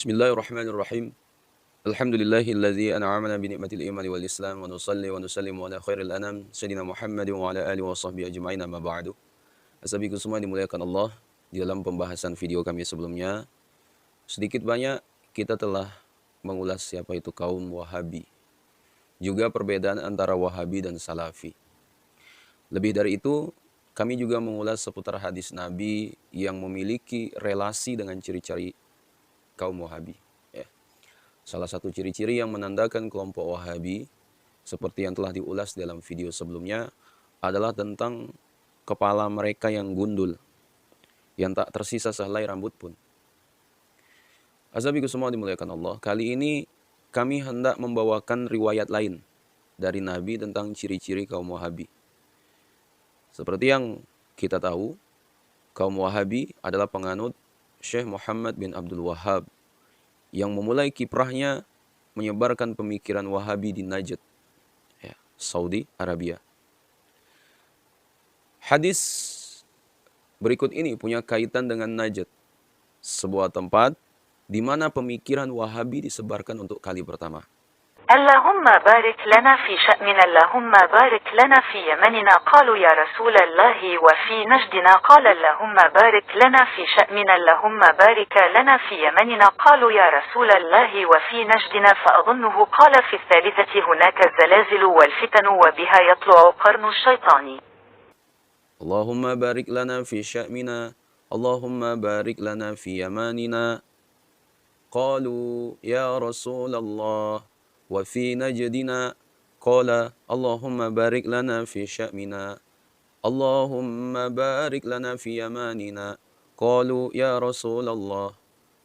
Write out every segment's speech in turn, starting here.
Bismillahirrahmanirrahim. Alhamdulillahilladzi an'amana bi ni'matil imani wal islam wa nusalli wa nusallimu ala khairil anam sayyidina Muhammadin wa ala alihi wa sahbihi ajma'in amma ba'du. Asabiku semua dimuliakan Allah. Di dalam pembahasan video kami sebelumnya, sedikit banyak kita telah mengulas siapa itu kaum Wahabi. Juga perbedaan antara Wahabi dan Salafi. Lebih dari itu, kami juga mengulas seputar hadis Nabi yang memiliki relasi dengan ciri-ciri kaum Wahabi. Salah satu ciri-ciri yang menandakan kelompok Wahabi, seperti yang telah diulas dalam video sebelumnya, adalah tentang kepala mereka yang gundul, yang tak tersisa sehelai rambut pun. Azabiku semua dimuliakan Allah. Kali ini kami hendak membawakan riwayat lain dari Nabi tentang ciri-ciri kaum Wahabi. Seperti yang kita tahu, kaum Wahabi adalah penganut Syekh Muhammad bin Abdul Wahhab yang memulai kiprahnya menyebarkan pemikiran Wahabi di Najd, Saudi Arabia. Hadis berikut ini punya kaitan dengan Najd, sebuah tempat di mana pemikiran Wahabi disebarkan untuk kali pertama. اللهم بارك لنا في شأننا اللهم بارك لنا في يمننا قالوا يا رسول الله وفي نجدنا قال اللهم بارك لنا في شأننا اللهم بارك لنا في يمننا قالوا يا رسول الله وفي نجدنا فأظنه قال في الثالثة هناك الزلازل والفتن وبها يطلع قرن الشيطان. اللهم بارك لنا في شأننا اللهم بارك لنا في يماننا قالوا يا رسول الله وفي نجدنا قال اللهم بارك لنا في شأننا اللهم بارك لنا في يماننا قالوا يا رسول الله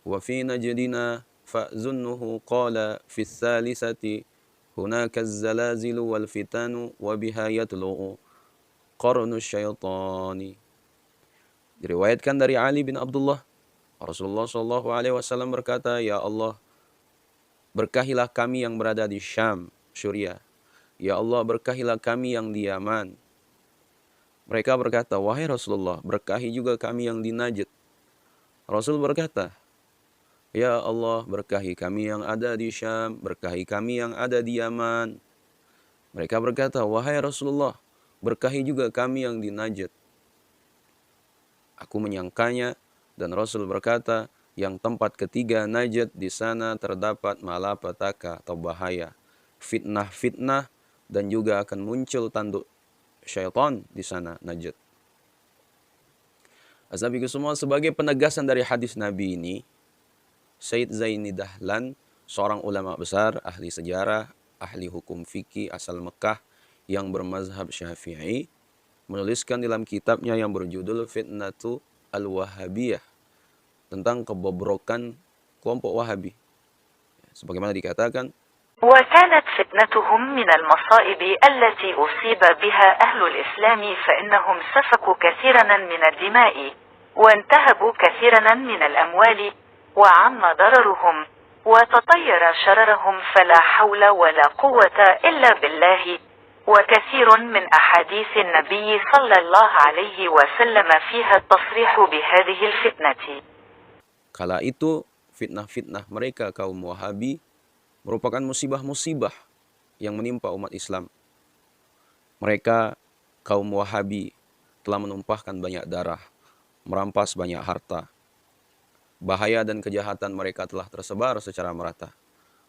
وفي نجدنا فأظنه قال في الثالثة هناك الزلازل والفتن وبها يطلع قرن الشيطان. Diriwayatkan dari Ali bin Abdullah, Rasulullah SAW berkata, Ya Allah, berkahilah kami yang berada di Syam, Syria. Ya Allah, berkahilah kami yang di Yaman. Mereka berkata, wahai Rasulullah, berkahi juga kami yang di Najd. Rasul berkata, Ya Allah, berkahi kami yang ada di Syam, berkahi kami yang ada di Yaman. Mereka berkata, wahai Rasulullah, berkahi juga kami yang di Najd. Aku menyangkanya, dan Rasul berkata, yang tempat ketiga Najd, di sana terdapat malapetaka atau bahaya, fitnah-fitnah, dan juga akan muncul tanduk syaitan di sana Najd. Azabiku semua, sebagai penegasan dari hadis Nabi ini, Sayyid Zaini Dahlan, seorang ulama besar, ahli sejarah, ahli hukum fikih asal Mekah yang bermazhab Syafi'i, menuliskan dalam kitabnya yang berjudul Fitnatu Al-Wahabiyah, tentang kebobrokan kelompok Wahabi. Sebagaimana dikatakan, وكانت فتنتهم من المصائب التي أصيب بها أهل الإسلام فإنهم سفكوا كثيرا من الدماء وانتهبوا كثيرا من الأموال وعم ضررهم وتطير شررهم فلا حول ولا قوة إلا بالله وكثير من أحاديث النبي صلى الله عليه وسلم فيها التصريح بهذه الفتنة. Kala itu fitnah-fitnah mereka kaum Wahabi merupakan musibah-musibah yang menimpa umat Islam. Mereka kaum Wahabi telah menumpahkan banyak darah, merampas banyak harta. Bahaya dan kejahatan mereka telah tersebar secara merata.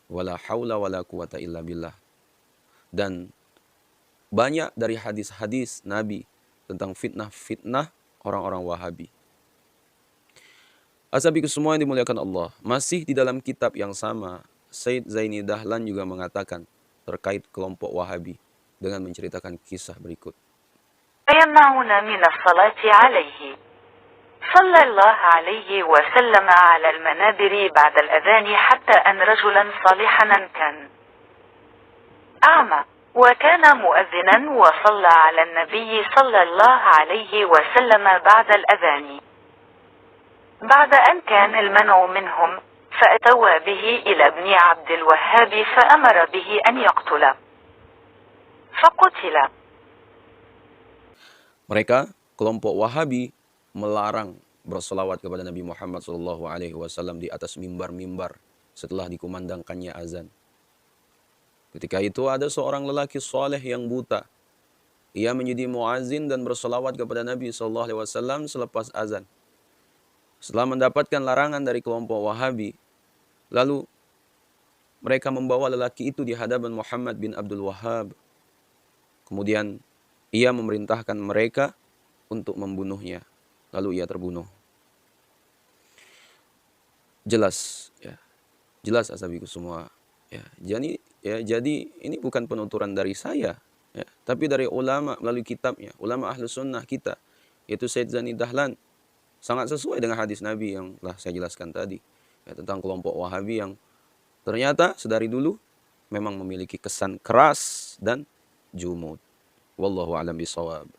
Wala haula wala quwata illa billah. Dan banyak dari hadis-hadis Nabi tentang fitnah-fitnah orang-orang Wahabi. Asabiku semua yang dimuliakan Allah, masih di dalam kitab yang sama, Sayyid Zaini Dahlan juga mengatakan terkait kelompok Wahabi dengan menceritakan kisah berikut. يمنعون من الصلاة عليه صلى الله عليه وسلم على المنابر بعد الأذان حتى أن رجلا صالحا كان أعمى وكان مؤذنا وصلى على النبي صلى الله عليه وسلم بعد الأذان بعد أن كان المنع منهم فأتوا به إلى ابن عبد الوهاب فأمر به أن يقتل فقتل. Mereka, kelompok Wahabi, melarang bersolawat kepada Nabi Muhammad SAW di atas mimbar-mimbar setelah dikumandangkannya azan. Ketika itu ada seorang lelaki soleh yang buta. Ia menjadi muazin dan bersolawat kepada Nabi SAW selepas azan. Setelah mendapatkan larangan dari kelompok Wahabi, lalu mereka membawa lelaki itu di hadapan Muhammad bin Abdul Wahhab. Kemudian ia memerintahkan mereka untuk membunuhnya. Lalu ia terbunuh. Jelas, ya. Jelas asabiku semua. Ya, jadi ini bukan penuturan dari saya, ya, tapi dari ulama melalui kitabnya, ulama ahlu sunnah kita, yaitu Said Zani Dahlan. Sangat sesuai dengan hadis Nabi yang telah saya jelaskan tadi, ya, tentang kelompok Wahabi yang ternyata sedari dulu memang memiliki kesan keras dan jumud. Wallahu a'lam bishawab.